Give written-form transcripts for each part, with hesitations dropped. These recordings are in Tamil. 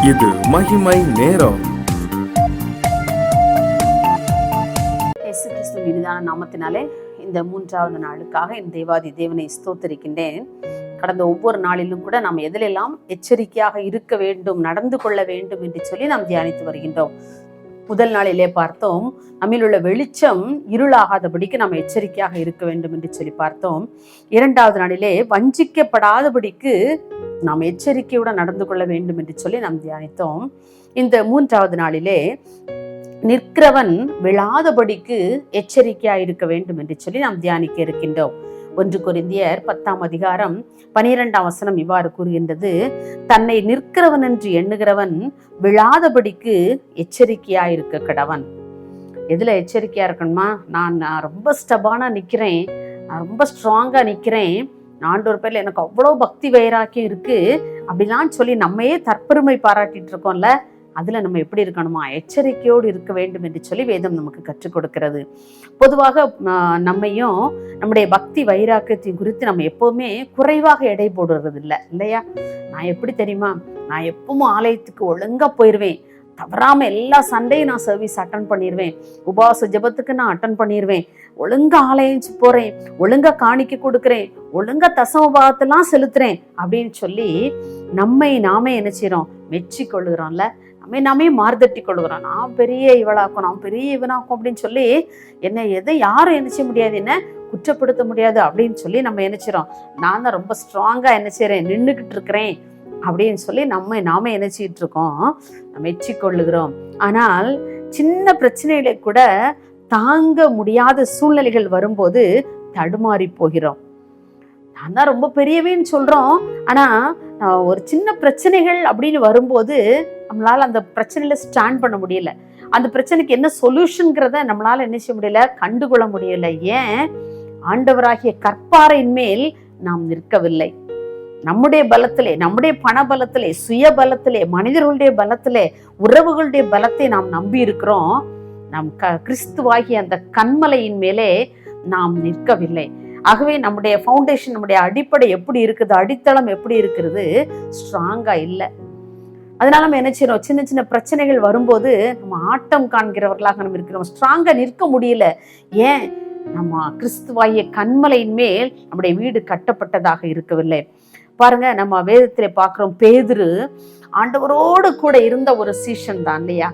இது மகிமை நேரம். இயேசு கிறிஸ்துவின் இனிதான நாமத்தினாலே இந்த 3வது நாளுக்காக என் தேவாதி தேவனை ஸ்தோத்திரிக்கின்றேன். கடந்த ஒவ்வொரு நாளிலும் கூட நாம் எதிலெல்லாம் எச்சரிக்கையாக இருக்க வேண்டும், நடந்து கொள்ள வேண்டும் என்று சொல்லி நாம் தியானித்து வருகின்றோம். முதல் நாளிலே பார்த்தோம், நம்மில் உள்ள வெளிச்சம் இருளாகாதபடிக்கு நாம் எச்சரிக்கையாக இருக்க வேண்டும் என்று சொல்லி பார்த்தோம். 2வது நாளிலே வஞ்சிக்கப்படாதபடிக்கு நாம் எச்சரிக்கையுடன் நடந்து கொள்ள வேண்டும் என்று சொல்லி நாம் தியானித்தோம். இந்த 3வது நாளிலே நிற்கிறவன் விழாதபடிக்கு எச்சரிக்கையாக இருக்க வேண்டும் என்று சொல்லி நாம் தியானிக்க இருக்கின்றோம். 1 கொரிந்தியர் 10ஆம் அதிகாரம் 12ஆம் வசனம் இவ்வாறு கூறுகின்றது, தன்னை நிற்கிறவன் என்று எண்ணுகிறவன் விழாதபடிக்கு எச்சரிக்கையா இருக்க கடவன். எதுல எச்சரிக்கையா இருக்கணுமா? நான் ரொம்ப ஸ்டபானா நிக்கிறேன், நான் ரொம்ப ஸ்ட்ராங்கா நிக்கிறேன், ஆண்டவர் பேர்ல எனக்கு அவ்வளோ பக்தி வைராக்கியம் இருக்கு அப்படிலாம் சொல்லி நம்மையே தற்பெருமை பாராட்டிட்டு இருக்கோம்ல, அதுல நம்ம எப்படி இருக்கணுமா? எச்சரிக்கையோடு இருக்க வேண்டும் என்று சொல்லி வேதம் நமக்கு கற்றுக் கொடுக்கிறது. பொதுவாக நம்மையும் நம்முடைய பக்தி வைராக்கியத்தின் குறித்து நம்ம எப்பவுமே குறைவாக எடை போடுறது இல்லையா? நான் எப்படி தெரியுமா, நான் எப்பவும் ஆலயத்துக்கு ஒழுங்கா போயிடுவேன், தவறாம எல்லா சண்டையும் நான் சர்வீஸ் அட்டன் பண்ணிடுவேன், உபவாச ஜெபத்துக்கு நான் அட்டன் பண்ணிடுவேன், ஒழுங்கா ஆலயம் போறேன், ஒழுங்கா காணிக்க கொடுக்குறேன், ஒழுங்கா தசம பாகத்தெல்லாம் செலுத்துறேன் அப்படின்னு சொல்லி நம்மை நாமே என்ன செய்யறோம்? மெச்சி கொள்ளுகிறோம்ல, நாமே மார்தட்டி கொள்கிறோம். நான் பெரிய இவளாக்கும், நான் பெரிய இவனாக்கும் அப்படின்னு சொல்லி எதை யாரும் என்ன செய்ய முடியாது, என்ன குற்றப்படுத்த முடியாது அப்படின்னு சொல்லி நம்ம நினைச்சிரோம். நான் தான் ரொம்ப ஸ்ட்ராங்கா என்ன செய்யறேன், நின்றுகிட்டு இருக்கிறேன் அப்படின்னு சொல்லி நாமே நினைச்சிட்டு இருக்கோம், நம்ம மெச்சி கொள்ளுகிறோம். ஆனால் சின்ன பிரச்சனைகளை கூட தாங்க முடியாத சூழ்நிலைகள் வரும்போது தடுமாறி போகிறோம். நான் தான் ரொம்ப பெரியவேன்னு சொல்றோம், ஆனா ஒரு சின்ன பிரச்சனைகள் அப்படின்னு வரும்போது நம்மளால அந்த பிரச்சனையில ஸ்டாண்ட் பண்ண முடியல, அந்த பிரச்சனைக்கு என்ன சொல்யூஷன்ங்கிறத நம்மளால என்ன செய்ய முடியல, கண்டுகொள்ள முடியல. ஏன்? ஆண்டவராகிய கற்பாறையின் மேல் நாம் நிற்கவில்லை. நம்முடைய பலத்திலே, நம்முடைய பண பலத்திலே, சுய பலத்திலே, மனிதர்களுடைய பலத்திலே, உறவுகளுடைய பலத்தை நாம் நம்பி இருக்கிறோம். நாம் கிறிஸ்துவாகிய அந்த கன்மலையின் மேலே நாம் நிற்கவில்லை. ஆகவே நம்முடைய ஃபவுண்டேஷன், நம்முடைய அடிப்படை எப்படி இருக்குது, அடித்தளம் எப்படி இருக்கிறது, ஸ்ட்ராங்கா இல்லை. அதனால நம்ம என்ன செய்யறோம்? சின்ன சின்ன பிரச்சனைகள் வரும்போது நம்ம ஆட்டம் காண்கிறவர்களாக நம்ம இருக்கிறோம், ஸ்ட்ராங்கா நிற்க முடியல. ஏன்? நம்ம கிறிஸ்துவாகிய கன்மலையின் மேல் நம்முடைய வீடு கட்டப்பட்டதாக இருக்கவில்லை. பாருங்க, நம்ம வேதத்திலே பார்க்கிறோம், பேதுரு ஆண்டவரோடு கூட இருந்த ஒரு சீஷன் தான் இல்லையா?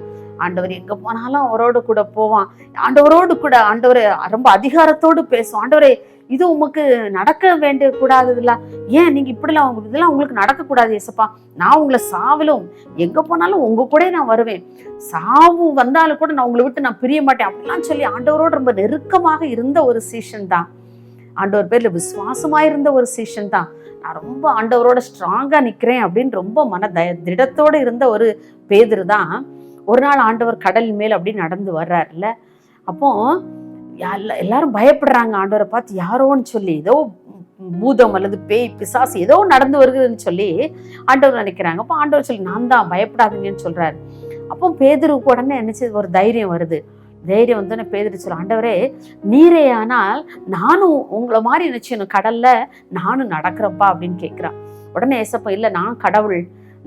ஆண்டவர் எங்க போனாலும் அவரோடு கூட போவான், ஆண்டவரோடு கூட ஆண்டவர் ரொம்ப அதிகாரத்தோடு பேசும். ஆண்டவரே, இது உமக்கு நடக்க வேண்டிய கூடாதுல்ல, ஏன் நீங்க இப்படிலாம் இதெல்லாம் உங்களுக்கு நடக்கக்கூடாது ஏசப்பா, நான் உங்களை சாவிலும் எங்க போனாலும் உங்க கூட நான் வருவேன், சாவு வந்தாலும் கூட நான் உங்களை விட்டு நான் பிரிய மாட்டேன் அப்படிலாம் சொல்லி ஆண்டவரோடு ரொம்ப நெருக்கமாக இருந்த ஒரு சீஷன் தான். ஆண்டவர் பேர்ல விசுவாசமா இருந்த ஒரு சீஷன் தான். நான் ரொம்ப ஆண்டவரோட ஸ்ட்ராங்கா நிக்கிறேன் அப்படின்னு ரொம்ப திடத்தோடு இருந்த ஒரு பேதுரு தான். ஒரு நாள் ஆண்டவர் கடல் மேல் அப்படி நடந்து வர்றாருல்ல, அப்போ எல்லாரும் பயப்படுறாங்க ஆண்டவரை பார்த்து, யாரோன்னு சொல்லி, ஏதோ பூதம் அல்லது பேய் பிசாசு ஏதோ நடந்து வருகுதுன்னு சொல்லி ஆண்டவர் நினைக்கிறாங்க. அப்போ ஆண்டவர் சொல்லி, நான் தான், பயப்படாதீங்கன்னு சொல்றாரு. அப்போ பேதுருக்கு உடனே என்ன ஒரு தைரியம் வருது. தைரியம் வந்தோடனே பேதுரு சொல்ல, ஆண்டவரே நீரே ஆனால் நானும் உங்களை மாதிரி நினைச்சேன், கடல்ல நானும் நடக்கிறப்பா அப்படின்னு கேட்கிறான். உடனே ஏசப்பா, இல்லை நான் கடவுள்,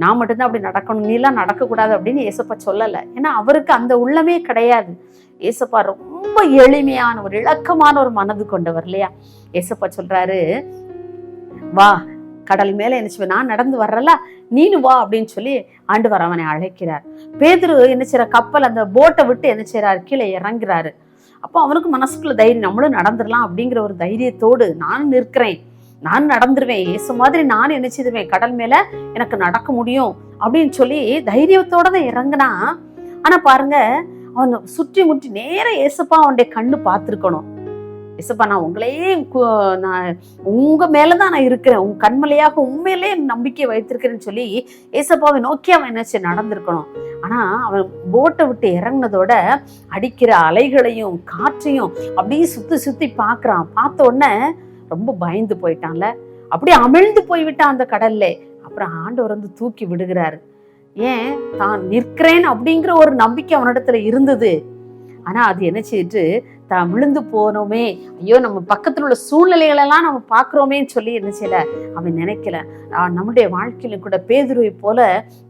நான் மட்டும்தான் அப்படி நடக்கணும், நீலாம் நடக்கக்கூடாது அப்படின்னு ஏசப்பா சொல்லலை. ஏன்னா அவருக்கு அந்த உள்ளமே கிடையாது. ஏசப்பா ரொம்ப எளிமையான ஒரு இலக்கமான ஒரு மனது கொண்டவர் இல்லையா? ஏசப்பா சொல்றாரு, வா கடல் மேல என்ன செய்வேன், நான் நடந்து வர்றல, நீனு வா அப்படின்னு சொல்லி ஆண்டவர் அவனை அழைக்கிறார். பேதுரு என்ன செய்யற, கப்பல் அந்த போட்டை விட்டு என்ன செய்யறாரு, கீழே இறங்குறாரு. அப்போ அவனுக்கு மனசுக்குள்ள தைரியம், நம்மளும் நடந்துடலாம் அப்படிங்கிற ஒரு தைரியத்தோடு, நான் நிற்கிறேன், நான் நடந்துருவேன், இயேசு மாதிரி நான் என்ன செய்வேன், கடல் மேல எனக்கு நடக்க முடியும் அப்படின்னு சொல்லி தைரியத்தோட தான் இறங்குனா. ஆனா பாருங்க, அவன் சுற்றி முற்றி நேர ஏசப்பா அவனுடைய கண்ணு பார்த்துருக்கணும். ஏசப்பா, நான் உங்களையே நான் உங்க மேலதான் நான் இருக்கிறேன், உங்க கண்மலையாக உண்மையிலே நம்பிக்கை வைத்திருக்கிறேன்னு சொல்லி ஏசப்பாவை நோக்கி அவன் என்ன நடந்திருக்கணும். ஆனா அவன் போட்டை விட்டு இறங்கினதோட அடிக்கிற அலைகளையும் காற்றையும் அப்படியே சுத்தி சுத்தி பாக்குறான். பார்த்த உடனே ரொம்ப பயந்து போயிட்டான்ல, அப்படியே அமிழ்ந்து போய்விட்டான் அந்த கடல்ல. அப்புறம் ஆண்டவர் வந்து தூக்கி விடுகிறாரு. ஏன்? தான் நிற்கிறேன் அப்படிங்கிற ஒரு நம்பிக்கை அவனிடத்துல இருந்தது. ஆனா அது என்ன செய்யிட்டு, விழுந்து போனோமே, ஐயோ நம்ம பக்கத்துல உள்ள சூழ்நிலைகளெல்லாம் நம்ம பார்க்குறோமேன்னு சொல்லி என்ன செய்யல, அவன் நினைக்கல. நம்முடைய வாழ்க்கையில கூட பேதுருவை போல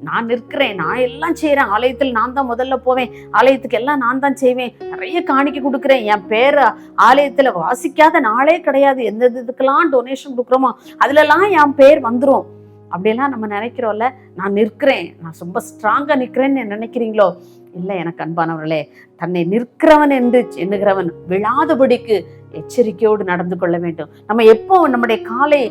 நான் நிற்கிறேன், நான் எல்லாம் செய்யறேன், ஆலயத்தில் நான் தான் முதல்ல போவேன், ஆலயத்துக்கு எல்லாம் நான் தான் செய்வேன், நிறைய காணிக்கை கொடுக்குறேன், என் பேரை ஆலயத்துல வாசிக்காத நாளே கிடையாது, எந்த இதுக்கெல்லாம் டொனேஷன் கொடுக்குறோமோ அதுலலாம் என் பேர் வந்துடும் அப்படியெல்லாம் நம்ம நினைக்கிறோம்ல. நான் நிற்கிறேன், நான் ரொம்ப ஸ்ட்ராங்கா நிற்கிறேன்னு நினைக்கிறீங்களோ? இல்லை எனக்கு அன்பானவர்களே, தன்னை நிற்கிறவன் என்று எண்ணுகிறவன் விழாதபடிக்கு எச்சரிக்கையோடு நடந்து கொள்ள வேண்டும். நம்ம எப்போ நம்முடைய காலை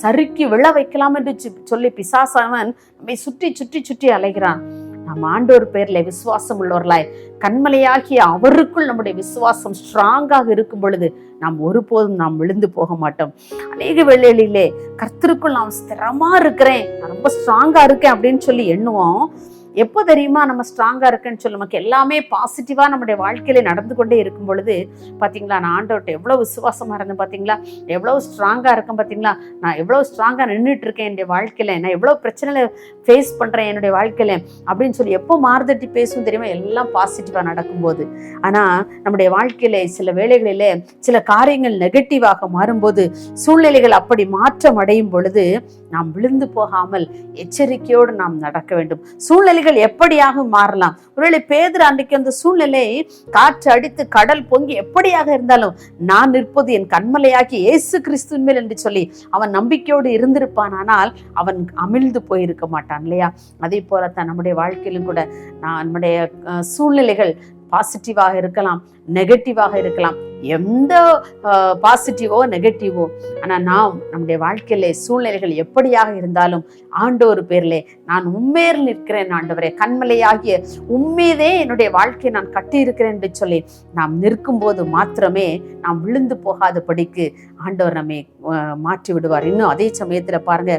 சறுக்கி விழ வைக்கலாம் என்று சொல்லி பிசாசானவன் நம்மை சுற்றி சுற்றி சுற்றி அலைகிறான். நாம் ஆண்டவர் பேர்ல விசுவாசம் உள்ளவர்களாய் கண்மலையாகிய அவருக்குள் நம்முடைய விசுவாசம் ஸ்ட்ராங்காக இருக்கும் பொழுது நாம் ஒருபோதும் நாம் விழுந்து போக மாட்டோம். அநேக வேளைகளிலே கர்த்தருக்குள் நான் ஸ்திரமா இருக்கிறேன், நான் ரொம்ப ஸ்ட்ராங்கா இருக்கேன் அப்படின்னு சொல்லி எண்ணுவோம். எப்போ தெரியுமா நம்ம ஸ்ட்ராங்கா இருக்குன்னு சொல்லி நமக்கு எல்லாமே பாசிட்டிவா நம்முடைய வாழ்க்கையில நடந்து கொண்டே இருக்கும் பொழுது பாத்தீங்களா, நான் ஆண்டவர்கிட்ட எவ்வளவு விசுவாசமா இருந்தேன் பாத்தீங்களா, எவ்வளவு ஸ்ட்ராங்கா இருக்கேன் பாத்தீங்களா, நான் எவ்வளவு ஸ்ட்ராங்கா நின்றுட்டு இருக்கேன் என்னுடைய வாழ்க்கையில, நான் எவ்வளவு பிரச்சனைகளை ஃபேஸ் பண்றேன் என்னுடைய வாழ்க்கையில அப்படின்னு சொல்லி எப்போ மாறுதட்டி பேசும் தெரியுமா, எல்லாம் பாசிட்டிவா நடக்கும்போது. ஆனா நம்முடைய வாழ்க்கையில சில வேளைகளிலே சில காரியங்கள் நெகட்டிவாக மாறும்போது, சூழ்நிலைகள் அப்படி மாற்றம் அடையும் பொழுது நாம் விழுந்து போகாமல் எச்சரிக்கையோடு நாம் நடக்க வேண்டும். சூழ்நிலைகள் எப்படியாக மாறலாம். ஒருவேளை பேதுரு அன்றைக்கு அந்த சூழ்நிலை காற்று அடித்து கடல் பொங்கி எப்படியாக இருந்தாலும் நான் நிற்பது என் கண்மலையாகி இயேசு கிறிஸ்துவின் மேல் என்று சொல்லி அவன் நம்பிக்கையோடு இருந்திருப்பான். ஆனால் அவன் அமிழ்ந்து போயிருக்க மாட்டான் இல்லையா? அதே போலத்தான் நம்முடைய வாழ்க்கையிலும் கூட நம்முடைய சூழ்நிலைகள் பாசிட்டிவாக இருக்கலாம், நெகட்டிவாக இருக்கலாம், எந்த பாசிட்டிவோ நெகட்டிவோ, ஆனா நாம் நம்முடைய வாழ்க்கையில சூழ்நிலைகள் எப்படியாக இருந்தாலும் ஆண்டவர் பேர்ல நான் உண்மையில் நிற்கிறேன் ஆண்டவரே, கண்மலையாகிய உண்மையதே என்னுடைய வாழ்க்கையை நான் கட்டி இருக்கிறேன் என்று சொல்லி நாம் நிற்கும் போது மாத்திரமே நாம் விழுந்து போகாதபடிக்கு ஆண்டவர் நம்மை மாற்றி விடுவார். இன்னும் அதே சமயத்துல பாருங்க,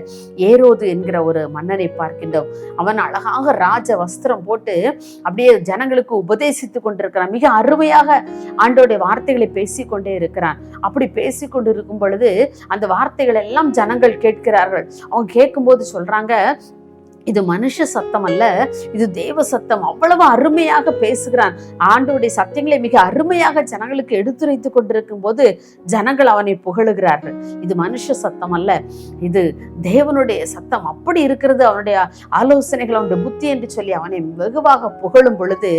ஏரோது என்கிற ஒரு மன்னனை பார்க்கின்றோம். அவன் அழகாக ராஜ வஸ்திரம் போட்டு அப்படியே ஜனங்களுக்கு உபதேசித்து கொண்டிருக்கிறான். மிக அருமையாக ஆண்டவருடைய வார்த்தைகளை பேசிக்கொண்டே இருக்கிறான். அப்படி பேசிக்கொண்டு இருக்கும் பொழுது அந்த வார்த்தைகள் எல்லாம் ஜனங்கள் கேட்கிறார்கள். அவங்க கேட்கும்போது சொல்றாங்க, இது மனுஷ சத்தம் அல்ல, இது தேவ சத்தம். அவ்வளவு அருமையாக பேசுகிறான். ஆண்டவருடைய சத்தியங்களை மிக அருமையாக ஜனங்களுக்கு எடுத்துரைத்து கொண்டிருக்கும் போது ஜனங்கள் அவனை புகழுகிறார்கள். இது மனுஷ சத்தம் அல்ல, இது தேவனுடைய சத்தம். அப்படி இருக்கிறது அவனுடைய ஆலோசனைகள், அவனுடைய புத்தி என்று சொல்லி அவனை வெகுவாக புகழும் பொழுது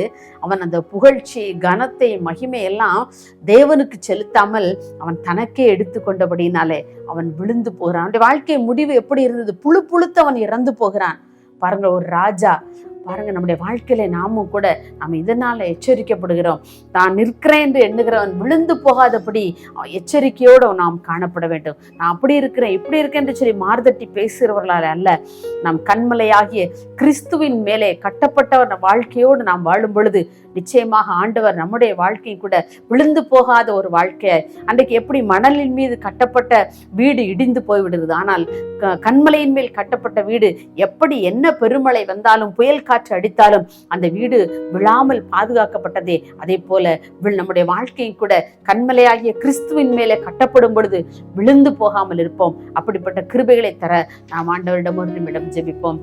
அவன் அந்த புகழ்ச்சி, கனத்தை, மகிமை எல்லாம் தேவனுக்கு செலுத்தாமல் அவன் தனக்கே எடுத்துக்கொண்டபடினாலே அவன் விழுந்து போகிறான். அவனுடைய வாழ்க்கை முடிவு எப்படி இருந்தது? புழு புழுத்து அவன் இறந்து போகிறான். பாருங்க, ஒரு ராஜா. பாருங்க, நம்முடைய வாழ்க்கையில நாமும் கூட நாம் இதனால எச்சரிக்கப்படுகிறோம். நான் நிற்கிறேன் என்று எண்ணுகிறவன் விழுந்து போகாதபடி எச்சரிக்கையோடு நாம் காணப்பட வேண்டும். நான் அப்படி இருக்கிறேன், இப்படி இருக்கேன் என்று சொல்லி மார்தட்டி பேசுகிறவர்களால் அல்ல, நாம் கண்மலையாகிய கிறிஸ்துவின் மேலே கட்டப்பட்ட வாழ்க்கையோடு நாம் வாழும் பொழுது நிச்சயமாக ஆண்டவர் நம்முடைய வாழ்க்கை கூட விழுந்து போகாத ஒரு வாழ்க்கை. அன்றைக்கு எப்படி மணலின் மீது கட்டப்பட்ட வீடு இடிந்து போய்விடுகிறது, ஆனால் கண்மலையின் மேல் கட்டப்பட்ட வீடு எப்படி என்ன பெருமழை வந்தாலும் புயல் காற்று அடித்தாலும் அந்த வீடு விழாமல் பாதுகாக்கப்பட்டதே, அதே போல நம்முடைய வாழ்க்கையும் கூட கண்மலையாகிய கிறிஸ்துவின் மேலே கட்டப்படும் பொழுது விழுந்து போகாமல் இருப்போம். அப்படிப்பட்ட கிருபைகளை தர நாம் ஆண்டவரிடம் ஒரு நிமிடம் ஜெபிப்போம்.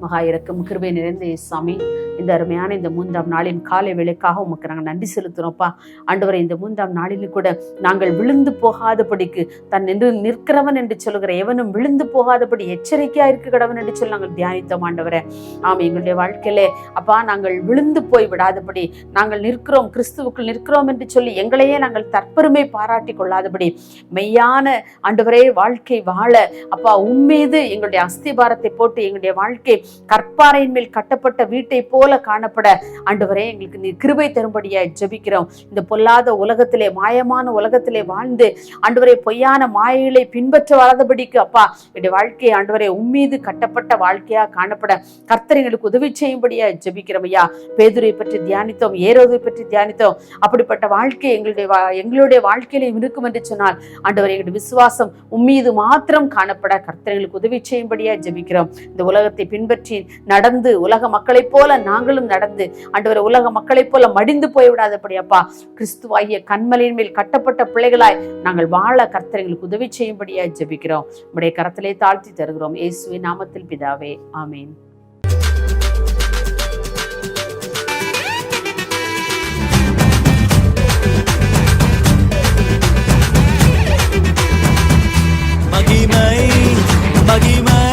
மகா இரக்கம் கிருபை நிறைந்த இயேசுவே, இந்த அருமையான இந்த 3ஆம் நாளின் காலை வேளைக்காக உமக்கு நாங்கள் நன்றி செலுத்துறோம்ப்பா. ஆண்டவரை, இந்த 3ஆம் நாளிலும் கூட நாங்கள் விழுந்து போகாதபடிக்கு தன் நின்று நிற்கிறவன் என்று சொல்லுகிற எவனும் விழுந்து போகாதபடி எச்சரிக்கையா இருக்க கடவன் என்று சொல்லி நாங்கள் தியானித்தோம். ஆண்டவரே, ஆமா, எங்களுடைய வாழ்க்கையிலே அப்பா நாங்கள் விழுந்து போய் விடாதபடி, நாங்கள் நிற்கிறோம், கிறிஸ்துவுக்குள் நிற்கிறோம் என்று சொல்லி எங்களையே நாங்கள் தற்பெருமை பாராட்டி கொள்ளாதபடி மெய்யான ஆண்டவரே வாழ்க்கை வாழ அப்பா உம்மீது எங்களுடைய அஸ்திபாரத்தை போட்டு எங்களுடைய வாழ்க்கை கற்பாறையின் மேல் கட்டப்பட்ட வீட்டை போல காணப்பட ஆண்டவரே எங்களுக்கு நீ கிருபை தரும்படியாய் ஜெபிக்கிறோம். இந்த பொல்லாத உலகத்திலே, மாயமான உலகத்திலே வாழ்ந்து ஆண்டவரே பொய்யான மாயைகளை பின்பற்ற வராதபடிக்கு அப்பா என்னுடைய வாழ்க்கையை ஆண்டவரே உம்மீது கட்டப்பட்ட வாழ்க்கையா காணப்பட கர்த்தர் எங்களுக்கு உதவி செய்யும்படியாய் ஜெபிக்கிறோம். ஐயா, பேதுரை பற்றி தியானித்தோம், ஏரோதை பற்றி தியானித்தோம். அப்படிப்பட்ட வாழ்க்கை எங்களுடைய வாழ்க்கையிலும் இருக்கும் என்று சொன்னால் ஆண்டவரே எங்களுடைய விசுவாசம் உம்மீது மாத்திரம் காணப்பட கர்த்தர் எங்களுக்கு உதவி செய்யும்படியாய் ஜெபிக்கிறோம். இந்த உலகத்தை பின்பற்றி நடந்து உலக மக்களைப் போல நாங்களும் நடந்து ஆண்டவரே உலக மக்களைப் போல மடிந்து போய்விடாதபடி அப்பா கிறிஸ்துவாகிய கண்மலையின் மேல் கட்டப்பட்ட பிள்ளைகளாய் நாங்கள் வாழ கர்த்தர் எங்களுக்கு உதவி செய்யும்படியாய் ஜெபிக்கிறோம். உம்முடைய கரத்திலே தாழ்த்தி தருகிறோம். இயேசுவின் நாமத்தில் பிதாவே, ஆமீன். மகிமை